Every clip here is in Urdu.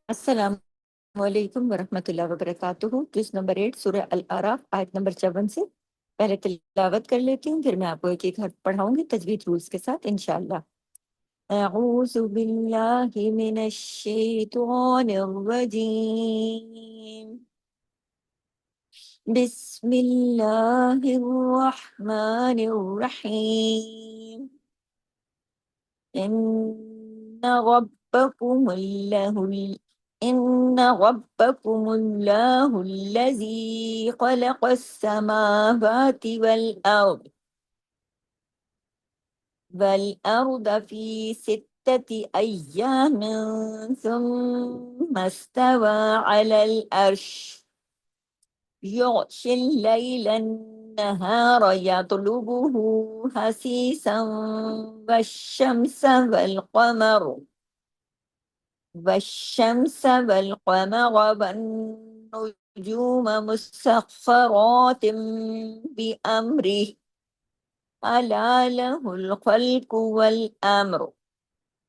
السلام علیکم ورحمۃ اللہ وبرکاتہ۔ جز نمبر 8 سورہ الاعراف آیت نمبر 54 سے پہلے تلاوت کر لیتی ہوں، پھر میں آپ کو ایک ایک حرف پڑھاؤں گی تجوید رولز کے ساتھ انشاءاللہ۔ اعوذ باللہ من الشیطان الرجیم، بسم اللہ الرحمن الرحیم، إن ربكم الله الذي خلق السماوات والأرض في 6 أيام ثم استوى على العرش يغشي الليل النهار يطلبه حثيثا والشمس والقمر والنجوم مسخرات بأمره ألا له الخلق والأمر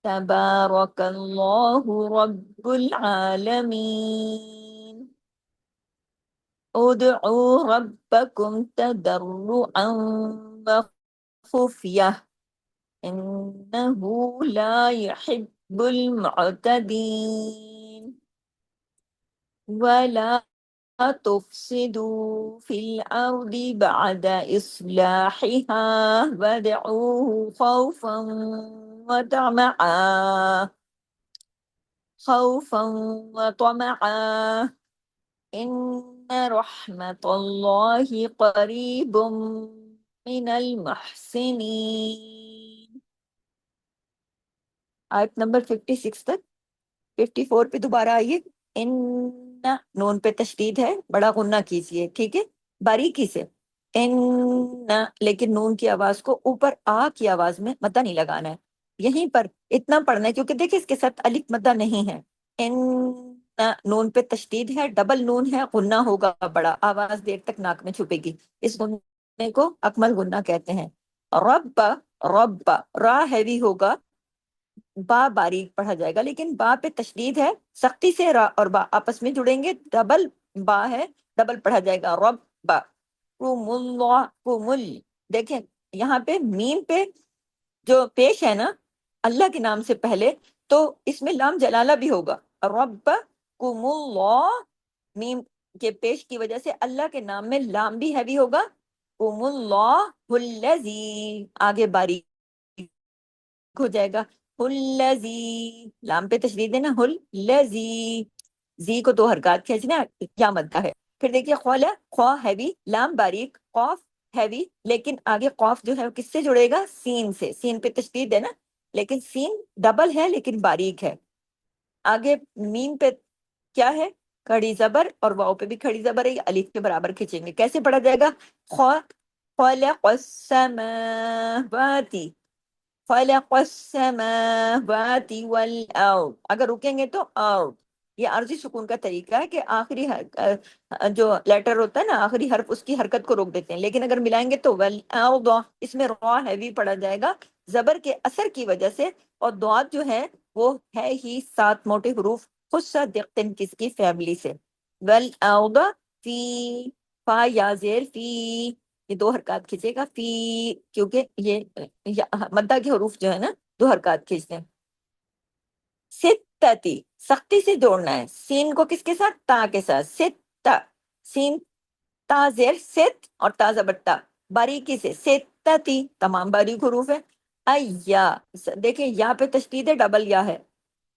تبارك الله رب العالمين ادعوا ربكم تضرعا وخفية إنه لا يحب المعتدين ولا تفسدوا في الأرض بعد إصلاحها وادعوه خوفا وطمعا إن رحمة الله قريب من المحسنين۔ آیت نمبر 56 تک۔ 54 پہ دوبارہ آئیے۔ ان نون پہ تشدید ہے، بڑا غنہ کیجیے، ٹھیک ہے، باریکی سے۔ ان، لیکن نون کی آواز کو اوپر آ کی آواز میں مدہ نہیں لگانا ہے، یہیں پر اتنا پڑھنا ہے، کیونکہ دیکھیں اس کے ساتھ الف مدہ نہیں ہے۔ ان نون پہ تشدید ہے، ڈبل نون ہے، غنہ ہوگا بڑا، آواز دیر تک ناک میں چھپے گی، اس غنہ کو اکمل غنہ کہتے ہیں۔ رب، رب، را ہیوی ہوگا، با باریک پڑھا جائے گا، لیکن با پہ تشدید ہے، سختی سے را اور با آپس میں جڑیں گے، ڈبل با ہے، ڈبل پڑھا جائے گا، رب با۔ قوم اللہ قومل، دیکھیں یہاں پہ میم پہ جو پیش ہے نا اللہ کے نام سے پہلے، تو اس میں لام جلالہ بھی ہوگا، رب قوم اللہ، میم کے پیش کی وجہ سے اللہ کے نام میں لام بھی ہیوی ہوگا، قوم اللہ الذی، آگے باریک ہو جائے گا، الذی، لام پہ تشدید ہے نا، الذی، زی کو 2 حرکات کھینچنا، کیا مدہ ہے۔ پھر دیکھیے خول، خوا ہیوی، لام باریک، قاف ہیوی، لیکن آگے قاف جو ہے وہ کس سے جڑے گا؟ سین سے، سین پہ تشدید ہے نا، لیکن سین ڈبل ہے لیکن باریک ہے۔ آگے میم پہ کیا ہے؟ کھڑی زبر، اور واؤ پہ بھی کھڑی زبر ہے، یہ الف کے برابر کھینچیں گے، کیسے پڑھا جائے گا؟ خلق السماوات، خلق السماوات والارض، اگر رکیں گے تو اور، یہ عارضی سکون کا طریقہ ہے کہ آخری جو لیٹر ہوتا ہے نا، آخری حرف، اس کی حرکت کو روک دیتے ہیں، لیکن اگر ملائیں گے تو والارض، اس میں را ہیوی پڑا جائے گا زبر کے اثر کی وجہ سے، اور دعات جو ہے وہ ہے ہی 7 موٹے حروف، خص کس کی فیملی سے، والارض فی، فا یا زیر فی، یہ 2 حرکات کھینچے گا فی، کیونکہ یہ مدہ کے حروف جو ہے نا 2 حرکات کھینچتے ہیں۔ ستتی، سختی سے جوڑنا ہے، سین کو کس کے ساتھ؟ تا کے ساتھ، ستہ، سین تا زیر ست اور تا زبر تا، باریکی سے، ستتی، تمام باریک حروف ہے۔ ایا، دیکھیں یا پہ تشدید ہے، ڈبل یا ہے۔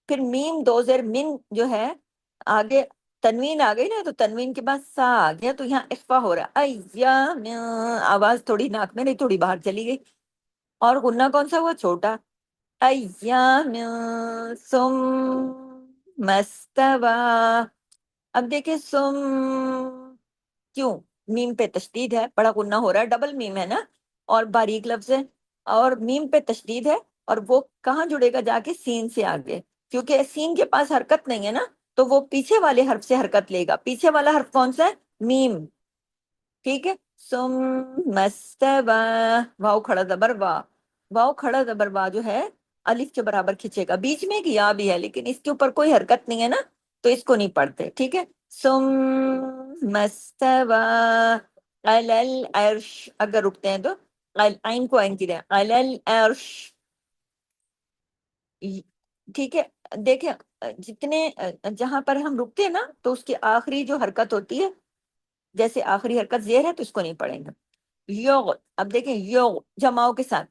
پھر میم 2 زیر من جو ہے، آگے تنوین آ گئی نا، تو تنوین کے بعد سا آ گیا، تو یہاں اخفا ہو رہا ہے، ایام، آواز تھوڑی ناک میں نہیں، تھوڑی باہر چلی گئی، اور غنہ کون سا ہوا؟ چھوٹا، ایام ثم استوى۔ اب دیکھیں سم، کیوں؟ میم پہ تشدید ہے، بڑا غنہ ہو رہا ہے، ڈبل میم ہے نا، اور باریک لفظ ہے، اور میم پہ تشدید ہے، اور وہ کہاں جڑے گا؟ جا کے سین سے آگے، کیونکہ سین کے پاس حرکت نہیں ہے نا، تو وہ پیچھے والے حرف سے حرکت لے گا۔ پیچھے والا حرف کون سا ہے؟ میم، ٹھیک ہے۔ ثم استوى، واؤ کھڑا زبر وا، واؤ کھڑا زبر وا جو ہے الف کے برابر کھینچے گا، بیچ میں ایک یا بھی ہے، لیکن اس کے اوپر کوئی حرکت نہیں ہے نا، تو اس کو نہیں پڑھتے، ٹھیک ہے. ثم استوى على العرش، اگر رکتے ہیں تو عین کو عین کی دیں، على العرش. ٹھیک ہے. دیکھیں جتنے جہاں پر ہم رکتے ہیں نا تو اس کی آخری جو حرکت ہوتی ہے، جیسے آخری حرکت زیر ہے تو اس کو نہیں پڑھیں گے. یوغ، اب دیکھیں یوغ جماؤں کے ساتھ،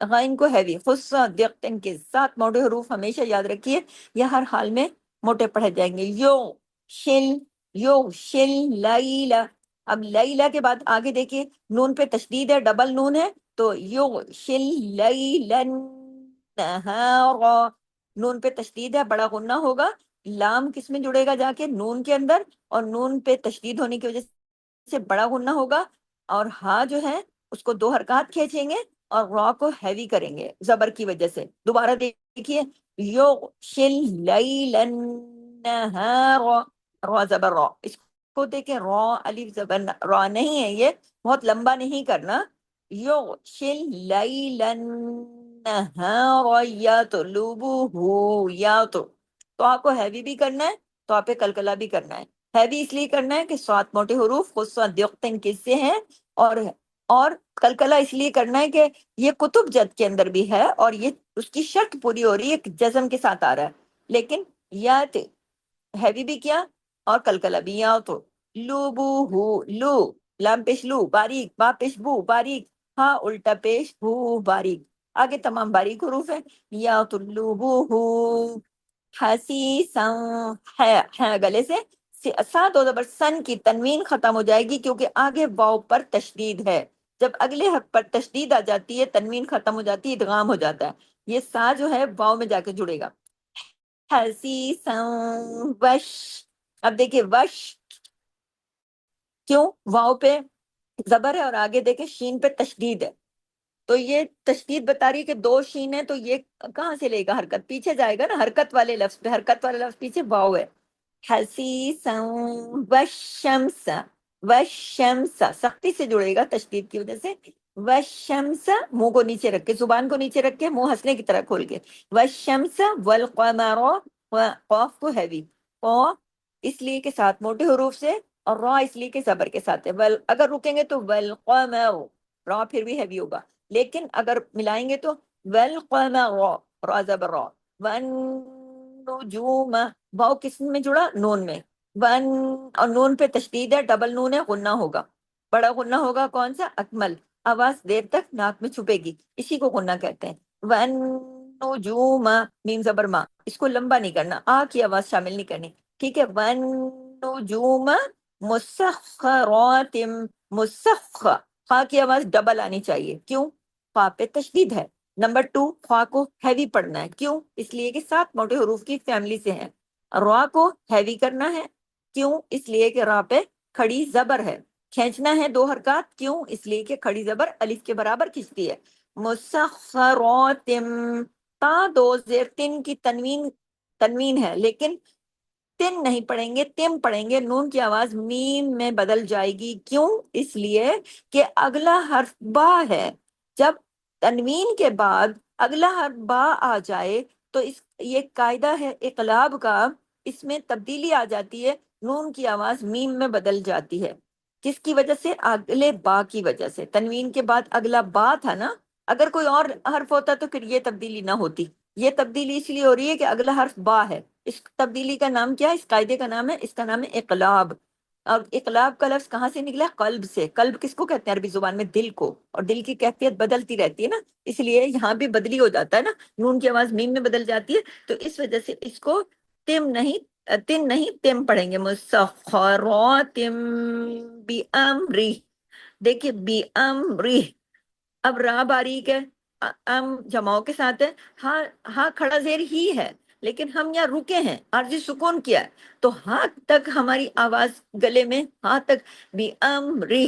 غین کو ہیوی، خصہ دقتن کے ساتھ موٹے حروف ہمیشہ یاد رکھیے، یہ ہر حال میں موٹے پڑھے جائیں گے. شل، شل لیلا. اب لیلا کے بعد آگے دیکھیے نون پہ تشدید ہے، ڈبل نون ہے، تو شل لیلن نہارا. نون پہ تشدید ہے، بڑا غنہ ہوگا. لام کس میں جڑے گا؟ جا کے نون کے اندر، اور نون پہ تشدید ہونے کی وجہ سے بڑا غنہ ہوگا. اور ہاں جو ہے اس کو 2 حرکات کھینچیں گے اور را کو ہیوی کریں گے زبر کی وجہ سے. دوبارہ دیکھیے یغشی اللیل النہار، را زبر را. اس کو دیکھیں را الف زبر را نہیں ہے، یہ بہت لمبا نہیں کرنا. یغشی اللیل النہار یطلبہ، یا تو آپ کو ہیوی بھی کرنا ہے، تو آپ پہ کلکلا بھی کرنا ہے. ہیوی اس لیے کرنا ہے کہ 7 موٹے حروف خود دقتن کس سے ہیں، اور کلکلا اس لیے کرنا ہے کہ یہ کتب جد کے اندر بھی ہے اور یہ اس کی شرط پوری ہو رہی ہے، جزم کے ساتھ آ رہا ہے. لیکن یا ہیوی بھی کیا اور کلکلا بھی. یا تو لو بو ہو، لو لام پیش لو باریک، با پیش بو باریک، ہاں الٹا پیش ہو باریک. آگے تمام باریک حروف ہیں. یا تو لو بو ہو حسیسا، ہے گلے سے ساتھ ہو زبر سن کی تنوین ختم ہو جائے گی کیونکہ آگے واو پر تشدید ہے. جب اگلے حرف پر تشدید آ جاتی ہے تنوین ختم ہو جاتی ہے، ادغام ہو جاتا ہے. یہ سا جو ہے واو میں جا کے جڑے گا. حسیسا وش. اب دیکھیے وش کیوں واو پہ زبر ہے اور آگے دیکھیں شین پہ تشدید ہے، تو یہ تشدید بتا رہی ہے کہ 2 شین ہے، تو یہ کہاں سے لے گا؟ حرکت پیچھے جائے گا نا، حرکت والے لفظ پہ، حرکت والے لفظ پیچھے واو ہے. حسیسا والشمس، والشمس سختی سے جڑے گا تشدید کی وجہ سے. والشمس منہ کو نیچے رکھ کے، زبان کو نیچے رکھ کے، منہ ہنسنے کی طرح کھول کے. والشمس والقمر، قاف کو ہیوی، قاف اس لیے کہ 7 موٹے حروف سے، اور را اس لیے کہ زبر کے ساتھ ہے. اگر رکیں گے تو والقمر، را پھر بھی ہیوی ہوگا. لیکن اگر ملائیں گے تو والقمر، را زبر را. والنجوم، واو کس میں جڑا؟ نون میں. ون، اور نون پہ تشدید ہے، ڈبل نون ہے، غنہ ہوگا. بڑا غنہ ہوگا کون سا؟ اکمل. آواز دیر تک ناک میں چھپے گی، اسی کو غنہ کہتے ہیں. ون نجوم، میم زبر ما، اس کو لمبا نہیں کرنا، آ کی آواز شامل نہیں کرنی، ٹھیک ہے. ون نجوم مسخرات، خا کی آواز ڈبل آنی چاہیے، کیوں؟ خا پہ تشدید ہے. نمبر 2، خواہ کو ہیوی پڑھنا ہے، کیوں؟ اس لیے کہ 7 موٹے حروف کی فیملی سے ہیں. را کو ہیوی کرنا ہے، کیوں؟ اس لیے کہ را پہ کھڑی زبر ہے. کھینچنا ہے 2 حرکات، کیوں؟ اس لیے کہ کھڑی زبر الف کے برابر کھینچتی ہے. مسخرات، تا 2 زیر تن کی تنوین ہے، لیکن تن نہیں پڑھیں گے، تم پڑھیں گے. نون کی آواز میم میں بدل جائے گی، کیوں؟ اس لیے کہ اگلا حرف با ہے. جب تنوین کے بعد اگلا حرف با آ جائے تو یہ قاعدہ ہے اقلاب کا، اس میں تبدیلی آ جاتی ہے، نون کی آواز میم میں بدل جاتی ہے. کس کی وجہ سے؟ اگلے با کی وجہ سے. تنوین کے بعد اگلا با تھا نا، اگر کوئی اور حرف ہوتا تو پھر یہ تبدیلی نہ ہوتی. یہ تبدیلی اس لیے ہو رہی ہے کہ اگلا حرف با ہے. اس تبدیلی کا نام کیا ہے؟ اس قاعدے کا نام ہے، اس کا نام ہے اقلاب. اور اقلاب کا لفظ کہاں سے نکلا؟ قلب سے. قلب کس کو کہتے ہیں عربی زبان میں؟ دل کو. اور دل کی کیفیت بدلتی رہتی ہے نا، اس لیے یہاں بھی بدلی ہو جاتا ہے نا، نون کی آواز میم میں بدل جاتی ہے. تو اس وجہ سے اس کو تن نہیں تم پڑھیں گے. مسخرات بِأَمْرِهِ. دیکھیے بِأَمْرِهِ، اب را باریک ہے، جماؤں کے ساتھ ہے، ہاں ہاں کھڑا زیر ہی ہے، لیکن ہم یہاں رکے ہیں، عارضی سکون کیا ہے، تو ہاں تک ہماری آواز گلے میں، ہاں تک بھی امری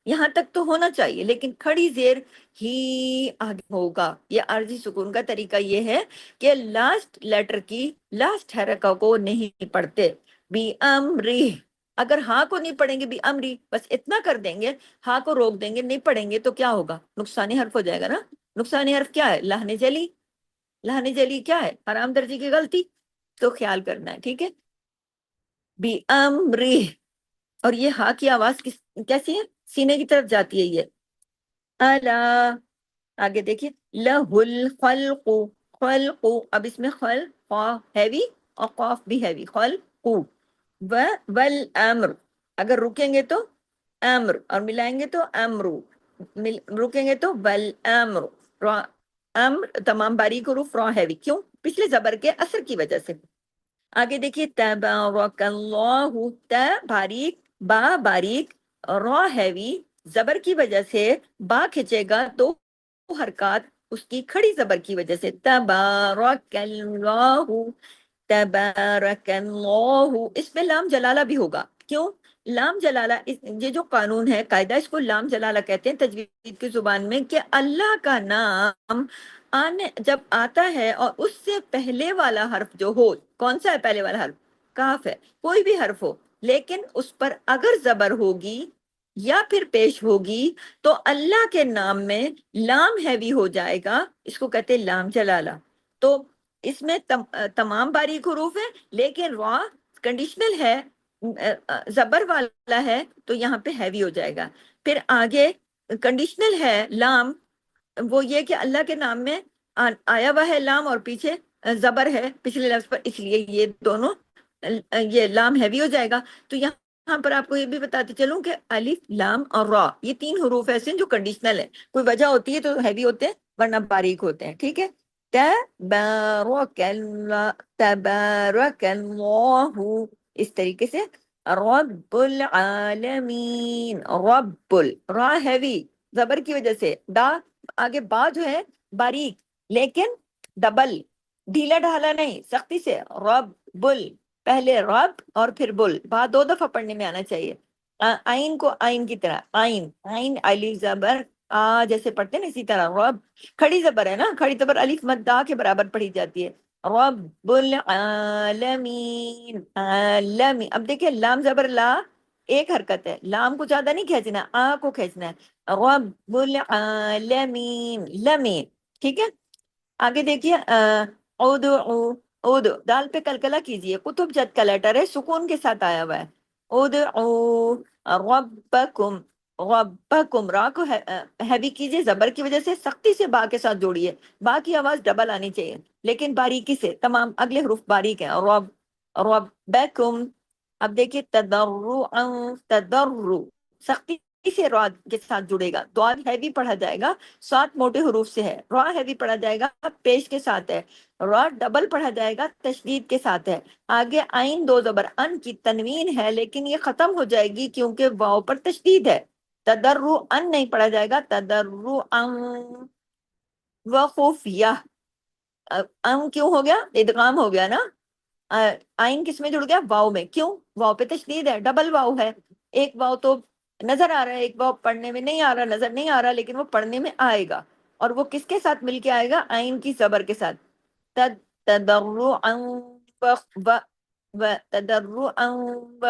یہاں تک تو ہونا چاہیے، لیکن کھڑی زیر ہی آگے ہوگا. یہ عارضی سکون کا طریقہ یہ ہے کہ لاسٹ لیٹر کی لاسٹ حرکہ کو نہیں پڑھتے. بھی امری، اگر ہاں کو نہیں پڑھیں گے بھی امری، بس اتنا کر دیں گے، ہاں کو روک دیں گے، نہیں پڑھیں گے، تو کیا ہوگا؟ نقصانی حرف ہو جائے گا نا. نقصانی حرف کیا ہے؟ لہن جلی. لہن جلی کیا ہے؟ حرام درجے کی غلطی. تو خیال کرنا ہے، ٹھیک ہے. بی امری، اور یہ ہا کی آواز کیسی ہے؟ سینے کی طرف جاتی ہے یہ. الا، آگے دیکھیے لہل خلق، خلق، اب اس میں خل خا ہیوی اور قاف بھی ہیوی، خلق و والامر، اگر رکیں گے تو امر، اور ملائیں گے تو امرو، رکیں گے تو والامر. امر تمام باریک حروف را ہیوی، کیوں؟ پچھلے زبر کے اثر کی وجہ سے. آگے دیکھیے تبارک اللہ، تا باریک، با باریک، را ہیوی، زبر کی وجہ سے با کھچے گا دو حرکات اس کی کھڑی زبر کی وجہ سے. تبارک اللہ، تبارک اللہ، اس میں لام جلالہ بھی ہوگا. کیوں؟ لام جلالہ یہ جو قانون ہے، قاعدہ، اس کو لام جلالہ کہتے ہیں تجوید کی زبان میں، کہ اللہ کا نام آنے جب آتا ہے اور اس سے پہلے والا حرف جو ہو، کون سا ہے پہلے والا حرف؟ کاف ہے. کوئی بھی حرف ہو لیکن اس پر اگر زبر ہوگی یا پھر پیش ہوگی تو اللہ کے نام میں لام ہیوی ہو جائے گا، اس کو کہتے ہیں لام جلالہ. تو اس میں تمام باریک حروف ہیں لیکن را کنڈیشنل ہے، زبر والا ہے تو یہاں پہ ہیوی ہو جائے گا. پھر آگے کنڈیشنل ہے لام، وہ یہ کہ اللہ کے نام میں آیا ہوا ہے لام اور پیچھے زبر ہے پچھلے لفظ پر، اس لیے یہ دونوں یہ لام ہیوی ہو جائے گا. تو یہاں پر آپ کو یہ بھی بتاتے چلوں کہ الف لام اور را یہ تین حروف ایسے ہیں جو کنڈیشنل ہے، کوئی وجہ ہوتی ہے تو ہیوی ہوتے ہیں ورنہ باریک ہوتے ہیں. ٹھیک ہے. تبارک اللہ، تبارک اللہ، اس طریقے سے. رب العالمین، رب را ہیوی زبر کی وجہ سے، دا آگے با جو ہے باریک لیکن ڈبل، ڈھیلا ڈھالا نہیں، سختی سے. رب بل، پہلے رب اور پھر بل، با دو دفعہ پڑھنے میں آنا چاہیے. آئین کو آئین کی طرح، آئین، آئین الف زبر آ جیسے پڑھتے ہیں نا، اسی طرح رب کھڑی زبر ہے نا، کھڑی زبر الف مد دا کے برابر پڑھی جاتی ہے. رب العالمین، عالمی. اب دیکھیں لام زبر لا ایک حرکت ہے، لام کو زیادہ نہیں کھینچنا، آ کو کھینچنا ہے. رب العالمین، لمین. ٹھیک ہے. آگے دیکھیے ادعو، ادعو، دال پہ کلکلہ کیجئے، کتب جد کا لیٹر ہے، سکون کے ساتھ آیا ہوا ہے. ادعو ربکم، ربکم، را کو ہیوی کیجئے زبر کی وجہ سے، سختی سے با کے ساتھ جوڑیے، با کی آواز ڈبل آنی چاہیے لیکن باریکی سے، تمام اگلے حروف باریک ہیں. رب، ربکم. اب دیکھیے تضرعا، تضرع، سختی سے را کے ساتھ جڑے گا، دعا ہیوی پڑھا جائے گا، 7 موٹے حروف سے ہے. را ہیوی پڑھا جائے گا، پیش کے ساتھ ہے. را ڈبل پڑھا جائے گا، تشدید کے ساتھ ہے. آگے آئین دو زبر ان کی تنوین ہے لیکن یہ ختم ہو جائے گی کیونکہ واو پر تشدید ہے. تضرعن نہیں پڑھا جائے گا، تضرعا. وخفیہ، کیوں ہو گیا؟ ادغام ہو گیا نا. آئین کس میں جڑ گیا؟ واو میں. کیوں؟ واو پہ تشدید ہے، ڈبل واو ہے. ایک واو تو نظر آ رہا ہے، ایک واو پڑھنے میں نہیں آ رہا، نظر نہیں آ رہا، لیکن وہ پڑھنے میں آئے گا. اور وہ کس کے ساتھ مل کے آئے گا؟ آئین کی زبر کے ساتھ. تضرعا تضرعا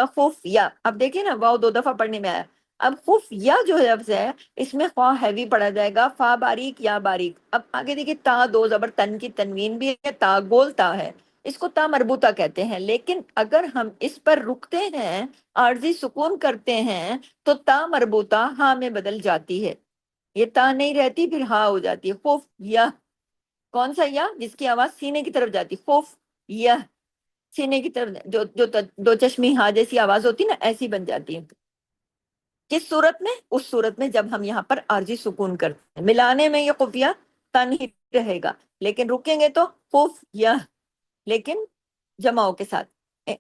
وخفیہ. اب دیکھیں نا واو دو دفعہ پڑھنے میں آیا. اب خفیہ جو لفظ ہے اس میں خواہ ہیوی پڑھا جائے گا، فا باریک یا باریک. اب آگے دیکھیے تا دو زبر، تن کی تنوین بھی ہے، تا گول تا ہے، اس کو تا مربوطہ کہتے ہیں. لیکن اگر ہم اس پر رکتے ہیں، عارضی سکون کرتے ہیں تو تا مربوطہ ہاں میں بدل جاتی ہے، یہ تا نہیں رہتی، پھر ہاں ہو جاتی ہے. خوف یا، کون سا یا؟ جس کی آواز سینے کی طرف جاتی. خوف یا، سینے کی طرف، جو دو چشمی ہاں جیسی آواز ہوتی نا، ایسی بن جاتی ہے. کس صورت میں؟ اس صورت میں جب ہم یہاں پر عارضی سکون کرتے ہیں. ملانے میں یہ خفیہ تن ہی رہے گا لیکن رکیں گے تو خوف یا، لیکن جماؤ کے ساتھ.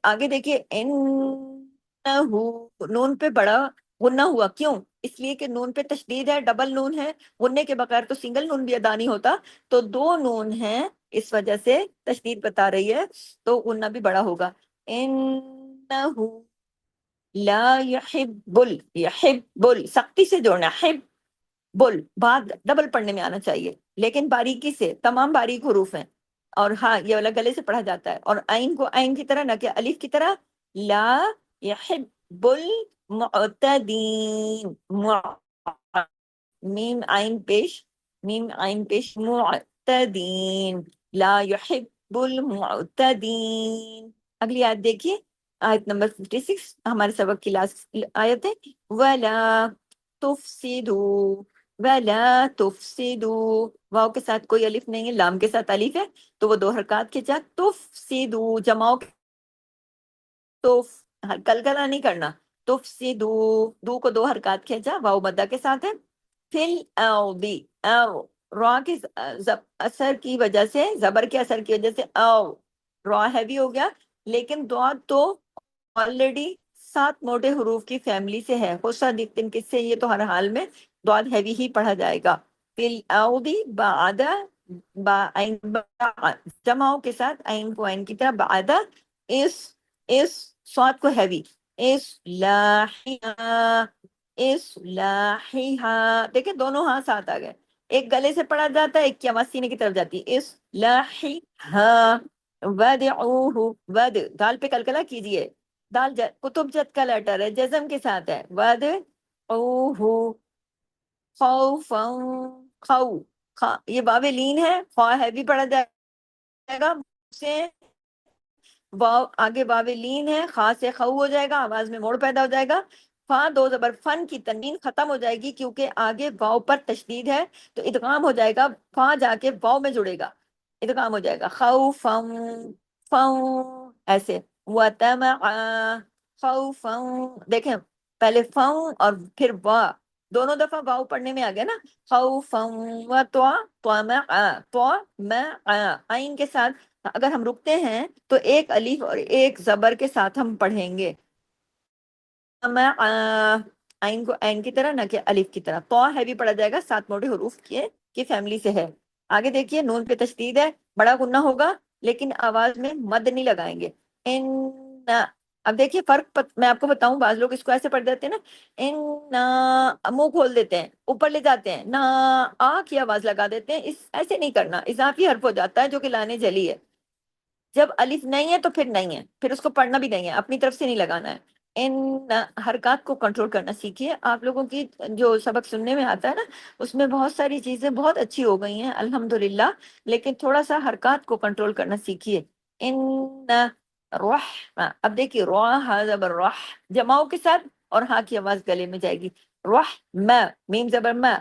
آگے دیکھیے انہو، نون پہ بڑا غنہ ہوا. کیوں؟ اس لیے کہ نون پہ تشدید ہے، ڈبل نون ہے. غنے کے بغیر تو سنگل نون بھی ادا نہیں ہوتا، تو دو نون ہیں اس وجہ سے تشدید بتا رہی ہے، تو غنہ بھی بڑا ہوگا. انہو لا يحب يحب، سختی سے جوڑنا، حب بل، بعد ڈبل پڑھنے میں آنا چاہیے لیکن باریکی سے، تمام باریک حروف ہیں. اور ہاں یہ والا گلے سے پڑھا جاتا ہے. اور آئین کو آئین کی طرح، نہ کہ الف کی طرح. لا يحب المعتدین، میم آئین پیش، میم آئین پیش، معتدین، لا يحب المعتدین. اگلی آیت دیکھیے آیت نمبر 56 ہمارے سبق کی لاسٹ آیت ہے. وَلَا تُفْسِدُوا وَلَا تُفْسِدُوا. واو کے ساتھ کوئی الف نہیں ہے، لام کے ساتھ الف ہے، تو وہ دو حرکات کھینچا. تفسدوا جماؤ تو کلکلا نہیں کرنا. تفسدو، دو کو دو حرکات کھینچا، واو مدہ کے ساتھ ہے. فل او او را کے اثر کی وجہ سے، زبر کے اثر کی وجہ سے او را ہیوی ہو گیا، لیکن ضاد تو آلریڈی 7 موٹے حروف کی فیملی سے ہے. خوشا دن کس سے، یہ تو ہر حال میں ضاد ہیوی ہی پڑھا جائے گا. فل او بعد جماؤں کے ساتھ عین کو عین کی طرح بعد اس سواد کو ہیوی. اس لاحیہ دیکھیں دونوں ہاں ساتھ آ گئے. ایک گلے سے پڑھا جاتا ہے، ایک کی آواز سینے کی طرف جاتی ہے. اس لاحیہ ودعوہ ود دال پہ کلکلا کیجئے. دال کتب جد کا لیٹر ہے، جزم کے ساتھ ہے. ودعوہ خوفا خو یہ باب لین ہے، خواہ ہیوی پڑھا جائے گا سے واو آگے واو لین ہے، خا سے خو ہو جائے گا، آواز میں موڑ پیدا ہو جائے گا. فا دو زبر فن کی تنوین ختم ہو جائے گی کیونکہ آگے واو پر تشدید ہے، تو ادغام ہو جائے گا. فا جا کے واو میں جڑے گا، ادغام ہو جائے گا. خوفم فوں ایسے. وطمع خوفم دیکھیں پہلے فوں اور پھر وا، دونوں دفعہ واو پڑھنے میں آ گیا نا. خوفم وطمع عین کے ساتھ اگر ہم رکتے ہیں تو ایک الف اور ایک زبر کے ساتھ ہم پڑھیں گے. عین کو عین کی طرح، نہ کہ الف کی طرح. تو ہیوی پڑھا جائے گا، 7 موٹے حروف کی فیملی سے ہے. آگے دیکھیے نون پہ تشدید ہے، بڑا غنہ ہوگا لیکن آواز میں مد نہیں لگائیں گے. ان اب دیکھیے فرق میں آپ کو بتاؤں، بعض لوگ اس کو ایسے پڑھ دیتے ہیں نا، ان منہ کھول دیتے ہیں اوپر لے جاتے ہیں، نہ آ کی آواز لگا دیتے ہیں. ایسے نہیں کرنا، اضافی حرف ہو جاتا ہے جو کہ لانے جلی ہے. جب الف نہیں ہے تو پھر نہیں ہے، پھر اس کو پڑھنا بھی نہیں ہے، اپنی طرف سے نہیں لگانا ہے. ان حرکات کو کنٹرول کرنا سیکھیے. آپ لوگوں کی جو سبق سننے میں آتا ہے نا، اس میں بہت ساری چیزیں بہت اچھی ہو گئی ہیں الحمدللہ، لیکن تھوڑا سا حرکات کو کنٹرول کرنا سیکھیے. ان روح، اب دیکھیے روح ہا زبر روح جماؤں کے ساتھ، اور ہاں کی آواز گلے میں جائے گی. روح میم زبر ما.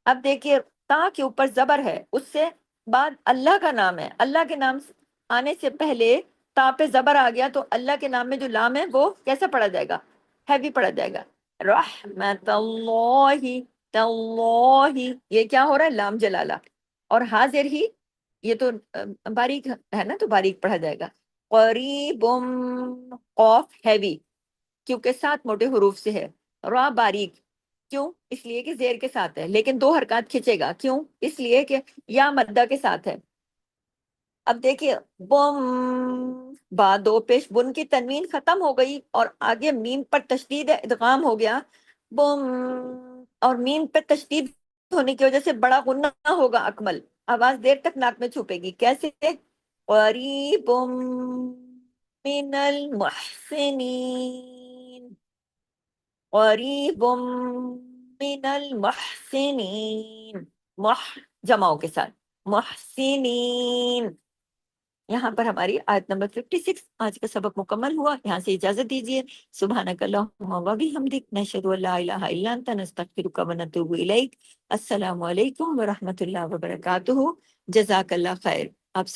اب دیکھیے تا کے اوپر زبر ہے، اس سے بعد اللہ کا نام ہے، اللہ کے نام آنے سے پہلے تا پہ زبر آ گیا تو اللہ کے نام میں جو لام ہے وہ کیسا پڑھا جائے گا، ہیوی پڑھا جائے گا. رحمت اللہ تاللہ، یہ کیا ہو رہا ہے، لام جلالہ. اور حاضر ہی یہ تو باریک ہے نا، تو باریک پڑھا جائے گا. قریب قوف ہیوی کیونکہ 7 موٹے حروف سے ہے. را باریک کیوں، اس لیے کہ زیر کے ساتھ ہے، لیکن 2 حرکات کھینچے گا. کیوں، اس لیے کہ یا مدہ کے ساتھ ہے. اب دیکھیے بم با دو پیش بن کی تنوین ختم ہو گئی اور آگے میم پر تشدید ہے، ادغام ہو گیا. بم اور میم پر تشدید ہونے کی وجہ سے بڑا غنہ ہوگا اکمل، آواز دیر تک ناک میں چھپے گی. کیسے، قریب من المحسنین، قریب من المحسنین، جماؤں کے ساتھ محسنین. یہاں پر ہماری آیت نمبر 56 آج کا سبق مکمل ہوا. یہاں سے اجازت دیجیے. سبحانک اللہم و بحمدک، نشہد ان لا الہ الا انت، نستغفرک و نتوب الیک. السلام علیکم ورحمۃ اللہ وبرکاتہ. جزاک اللہ خیر. آپ